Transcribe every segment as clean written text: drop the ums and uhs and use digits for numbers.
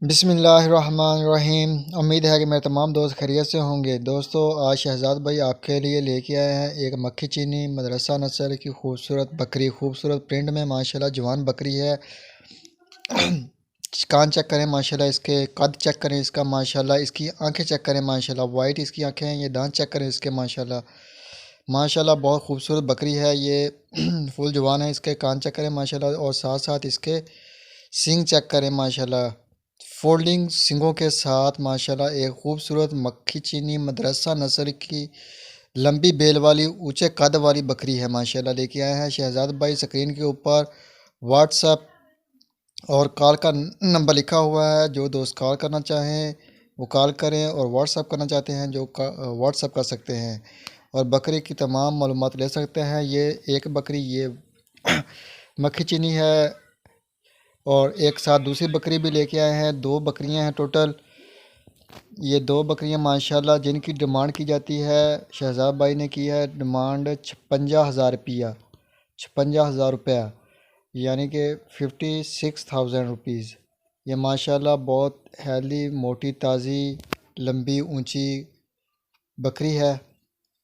बिस्मिल्लाहिर्रहमानिर्रहीम। उम्मीद है कि मेरे तमाम दोस्त खैरियत से होंगे। दोस्तों, आज शहजाद भाई आपके लिए लेके आए हैं एक मक्खी चीनी मदरसा नस्ल की खूबसूरत बकरी। खूबसूरत प्रिंट में माशाल्लाह जवान बकरी है। कान चेक करें माशाल्लाह, इसके कद चेक करें इसका माशाल्लाह, इसकी आंखें चेक करें माशाल्लाह, वाइट इसकी आंखें हैं। ये दांत चेक करें इसके माशाल्लाह। माशाल्लाह बहुत खूबसूरत बकरी है ये। फुल जवान है। इसके कान चेक करें माशाल्लाह, और साथ साथ इसके सींग चेक करें माशाल्लाह। फोल्डिंग सींगों के साथ माशाल्लाह एक खूबसूरत मक्खी चीनी मदरसा नस्ल की लंबी बेल वाली ऊंचे कद वाली बकरी है माशाल्लाह। लेके आए हैं शहजाद भाई। स्क्रीन के ऊपर व्हाट्सएप और कॉल का नंबर लिखा हुआ है। जो दोस्त कॉल करना चाहें वो कॉल करें, और व्हाट्सएप करना चाहते हैं जो व्हाट्सएप कर सकते हैं, और बकरी की तमाम मालूमात ले सकते हैं। ये एक बकरी ये मक्खी चीनी है, और एक साथ दूसरी बकरी भी लेके आए हैं। दो बकरियां हैं टोटल। ये दो बकरियां माशाल्लाह जिनकी डिमांड की जाती है, शहजाद भाई ने की है डिमांड 56,000 रुपया। 56,000 रुपया यानी कि 56,000 रुपीज़। ये माशाल्लाह बहुत हेल्दी, मोटी, ताज़ी, लंबी, ऊंची बकरी है।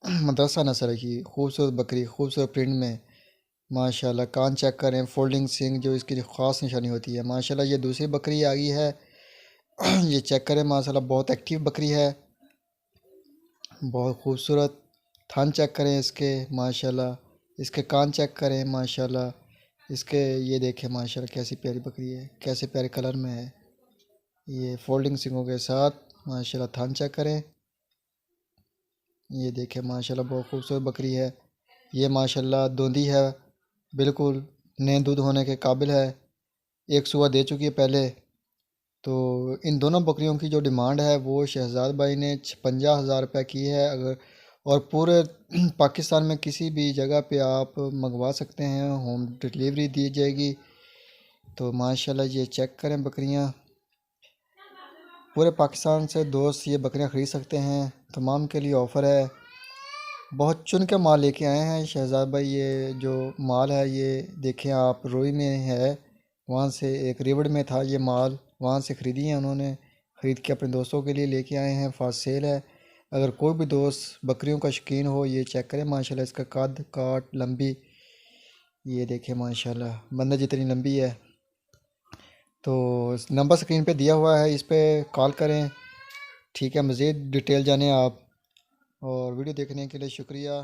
मदरसा नस्ल की खूबसूरत बकरी, खूबसूरत प्रिंट में माशाल्लाह। कान चेक करें, फोल्डिंग सिंग जो इसकी ख़ास निशानी होती है माशाल्लाह। ये दूसरी बकरी आ गई है। ये चेक करें माशाल्लाह, बहुत एक्टिव बकरी है, बहुत खूबसूरत। थान चेक करें इसके माशाल्लाह, इसके कान चेक करें माशाल्लाह। इसके ये देखें माशाल्लाह कैसी प्यारी बकरी है, कैसे प्यारे कलर में है। ये फोल्डिंग सिंगों के साथ माशाल्लाह। थान चेक करें, ये देखें माशाल्लाह बहुत खूबसूरत बकरी है। ये माशाल्लाह दूधी है, बिल्कुल नए दूध होने के काबिल है। एक सुबह दे चुकी है पहले। तो इन दोनों बकरियों की जो डिमांड है वो शहजाद भाई ने 56,000 रुपये की है। अगर और पूरे पाकिस्तान में किसी भी जगह पे आप मंगवा सकते हैं, होम डिलीवरी दी जाएगी। तो माशाल्लाह ये चेक करें बकरियां। पूरे पाकिस्तान से दोस्त ये बकरियां ख़रीद सकते हैं। तमाम के लिए ऑफ़र है। बहुत चुन के माल लेके आए हैं शहजाद भाई। ये जो माल है ये देखें आप, रोई में है। वहाँ से एक रिवड़ में था ये माल, वहाँ से ख़रीदी है उन्होंने। ख़रीद के अपने दोस्तों के लिए लेके आए हैं। फास्ट सेल है। अगर कोई भी दोस्त बकरियों का शौकीन हो, ये चेक करें माशाल्लाह। इसका कद काट लंबी ये देखें माशाल्लाह, बंदर जितनी लंबी है। तो नंबर स्क्रीन पे दिया हुआ है, इस पर कॉल करें। ठीक है, मज़ीद डिटेल जानें आप। और वीडियो देखने के लिए शुक्रिया।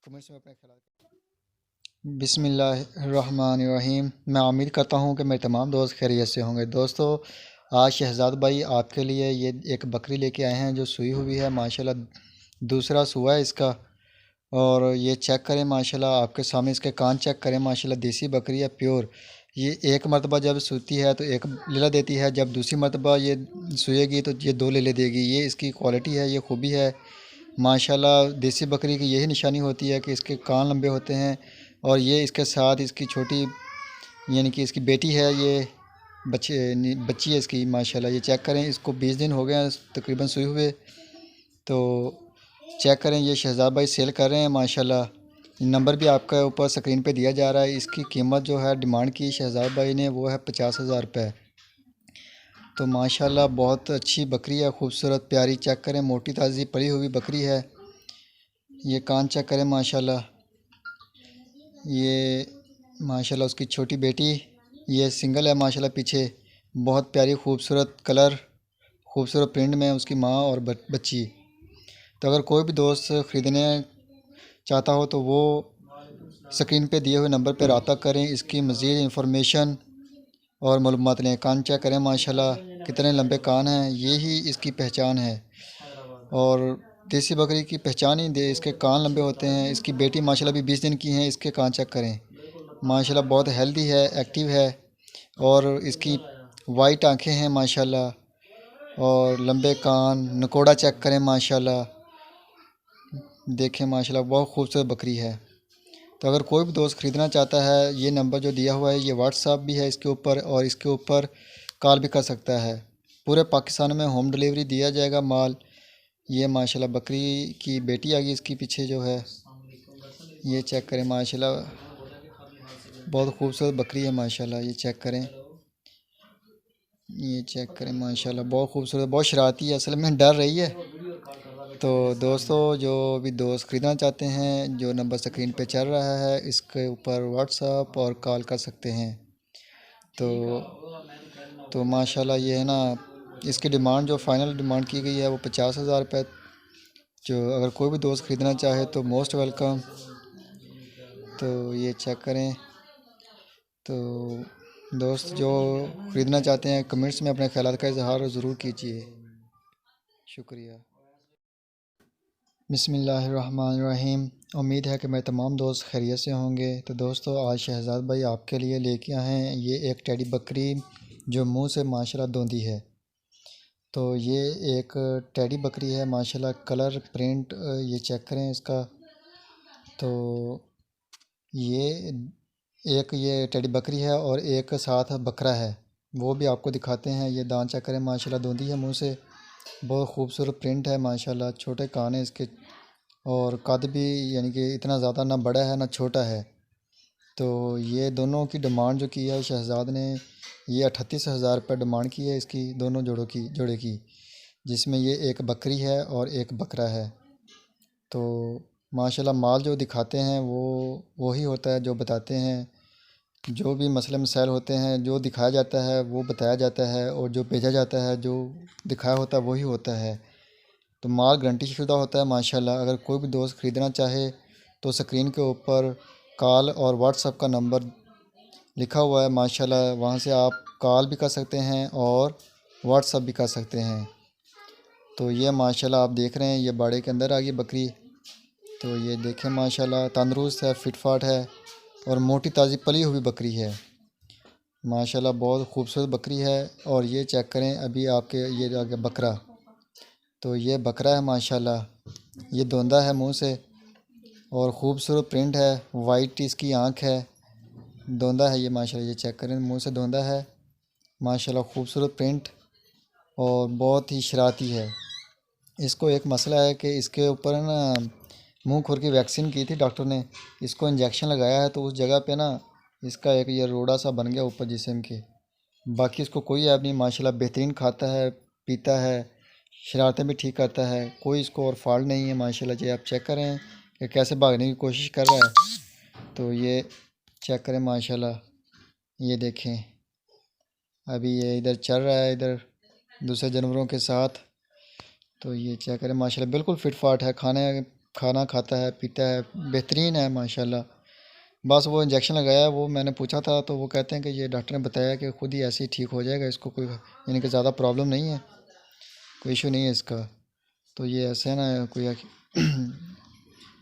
कमेंट्स में अपने ख्याल। बिस्मिल्लाहिर्रहमानिर्रहीम। मैं उम्मीद करता हूँ कि मेरे तमाम दोस्त खैरियत से होंगे। दोस्तों, आज शहजाद भाई आपके लिए ये एक बकरी लेके आए हैं जो सूई हुई है माशाल्लाह। दूसरा सुआ है इसका। और ये चेक करें माशाल्लाह, आपके सामने इसके कान चेक करें माशाल्लाह। देसी बकरी है, प्योर। ये एक मरतबा जब सूती है तो एक लीला देती है, जब दूसरी मरतबा ये सूएगी तो ये दो लीले देगी। ये इसकी क्वालिटी है, ये खूबी है माशाल्लाह। देसी बकरी की यही निशानी होती है कि इसके कान लंबे होते हैं। और ये इसके साथ इसकी छोटी यानी कि इसकी बेटी है, ये बच्ची है इसकी माशाल्लाह। ये चेक करें, इसको 20 दिन हो गए हैं तकरीबन सूए हुए। तो चेक करें, ये शहजाद भाई सेल कर रहे हैं माशाल्लाह। नंबर भी आपका ऊपर स्क्रीन पे दिया जा रहा है। इसकी कीमत जो है डिमांड की शहजाद भाई ने वो है 50,000 रुपये। तो माशाल्लाह बहुत अच्छी बकरी है, खूबसूरत प्यारी। चेक करें, मोटी ताज़ी पली हुई बकरी है। ये कान चेक करें माशाल्लाह। ये माशाल्लाह उसकी छोटी बेटी, ये सिंगल है माशाल्लाह पीछे। बहुत प्यारी खूबसूरत कलर, खूबसूरत प्रिंट में उसकी माँ और बच्ची। तो अगर कोई भी दोस्त ख़रीदने चाहता हो तो वो स्क्रीन पे दिए हुए नंबर पर रब्ता करें। इसकी मज़ीद इंफॉर्मेशन और मालूमात लें। कान चेक करें माशाल्लाह, कितने लंबे कान हैं, ये ही इसकी पहचान है। और देसी बकरी की पहचान ही दे, इसके कान लंबे होते हैं। इसकी बेटी माशाल्लाह भी 20 दिन की हैं। इसके कान चेक करें माशाल्लाह, बहुत हेल्दी है, एक्टिव है। और इसकी वाइट आंखें हैं माशाल्लाह, और लंबे कान। नकोड़ा चेक करें माशाल्लाह, देखें माशाल्लाह बहुत खूबसूरत बकरी है। तो अगर कोई भी दोस्त ख़रीदना चाहता है, ये नंबर जो दिया हुआ है, ये व्हाट्सएप भी है इसके ऊपर, और इसके ऊपर कॉल भी कर सकता है। पूरे पाकिस्तान में होम डिलीवरी दिया जाएगा माल। ये माशाल्लाह बकरी की बेटी आ गई इसकी पीछे जो है। ये चेक करें माशाल्लाह, बहुत खूबसूरत बकरी है माशाल्लाह। ये चेक करें, ये चेक करें माशाल्लाह, बहुत खूबसूरत, बहुत शरारती है, असल में डर रही है। तो दोस्तों, जो भी दोस्त ख़रीदना चाहते हैं, जो नंबर स्क्रीन पे चल रहा है, इसके ऊपर व्हाट्सअप और कॉल कर सकते हैं। तो माशाल्लाह ये है ना, इसकी डिमांड जो फ़ाइनल डिमांड की गई है वो 50,000 रुपये। जो अगर कोई भी दोस्त ख़रीदना चाहे तो मोस्ट वेलकम। तो ये चेक करें। तो दोस्त जो ख़रीदना चाहते हैं, कमेंट्स में अपने ख्यालात का इजहार ज़रूर कीजिए। शुक्रिया। बिस्मिल्लाहिर्रहमानिर्रहीम। उम्मीद है कि मेरे तमाम दोस्त खैरियत से होंगे। तो दोस्तों, आज शहज़ाद भाई आपके लिए लेके आए हैं ये एक टेडी बकरी जो मुंह से माशाल्लाह धोंदी है। तो ये एक टेडी बकरी है माशाल्लाह, कलर प्रिंट ये चेक करें इसका। तो ये एक ये टेडी बकरी है और एक साथ बकरा है, वो भी आपको दिखाते हैं। ये दांत चेक करें माशाल्लाह, धोंदी है मुंह से। बहुत खूबसूरत प्रिंट है माशाल्लाह, छोटे कान हैं इसके और कद भी यानी कि इतना ज़्यादा ना बड़ा है ना छोटा है। तो ये दोनों की डिमांड जो की है शहज़ाद ने, ये 38,000 रुपये डिमांड की है इसकी, दोनों जोड़े की, जिसमें ये एक बकरी है और एक बकरा है। तो माशाल्लाह माल जो दिखाते हैं वो वही होता है जो बताते हैं। जो भी मसले मसाइल होते हैं, जो दिखाया जाता है वो बताया जाता है, और जो भेजा जाता है जो दिखाया होता है वही होता है। तो माल गारंटी शुदा होता है माशाल्लाह। अगर कोई भी दोस्त ख़रीदना चाहे तो स्क्रीन के ऊपर कॉल और व्हाट्सअप का नंबर लिखा हुआ है माशाल्लाह, वहाँ से आप कॉल भी कर सकते हैं और व्हाट्सअप भी कर सकते हैं। तो ये माशाल्लाह आप देख रहे हैं, ये बाड़े के अंदर आ गई बकरी। तो ये देखें माशाल्लाह, तंदुरुस्त है, फिट फाट है और मोटी ताज़ी पली हुई बकरी है माशाल्लाह, बहुत खूबसूरत बकरी है। और ये चेक करें अभी आपके, ये आ गया बकरा। तो ये बकरा है माशाल्लाह, ये धोंदा है मुंह से और ख़ूबसूरत प्रिंट है, वाइट इसकी आँख है, धोंदा है ये माशाल्लाह। ये चेक करें, मुंह से धोंदा है माशाल्लाह, खूबसूरत प्रिंट और बहुत ही शरारती है। इसको एक मसला है कि इसके ऊपर है ना, मुंह खुर की वैक्सीन की थी डॉक्टर ने, इसको इंजेक्शन लगाया है तो उस जगह पे ना इसका एक ये रोड़ा सा बन गया ऊपर जिस्म के। बाकी इसको कोई ऐब नहीं माशाल्लाह, बेहतरीन खाता है, पीता है, शरारतें भी ठीक करता है, कोई इसको और फॉल्ट नहीं है माशाल्लाह जी। आप चेक करें कि कैसे भागने की कोशिश कर रहा है। तो ये चेक करें माशाल्लाह, ये देखें अभी ये इधर चल रहा है, इधर दूसरे जानवरों के साथ। तो ये चेक करें माशाल्लाह, बिल्कुल फिट फाट है, खाना खाता है, पीता है, बेहतरीन है माशाल्लाह। बस वो इंजेक्शन लगाया है, वो मैंने पूछा था तो वो कहते हैं कि ये डॉक्टर ने बताया कि ख़ुद ही ऐसे ही ठीक हो जाएगा, इसको कोई यानी कि ज़्यादा प्रॉब्लम नहीं है, कोई इशू नहीं है इसका। तो ये ऐसे है ना कोई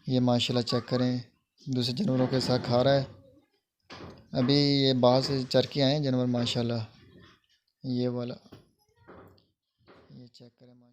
ये माशाल्लाह चेक करें, दूसरे जानवरों के साथ खा रहा है। अभी ये बाहर से चर के आए हैं जानवर माशाल्लाह, ये वाला। ये चेक करें माशाल्लाह।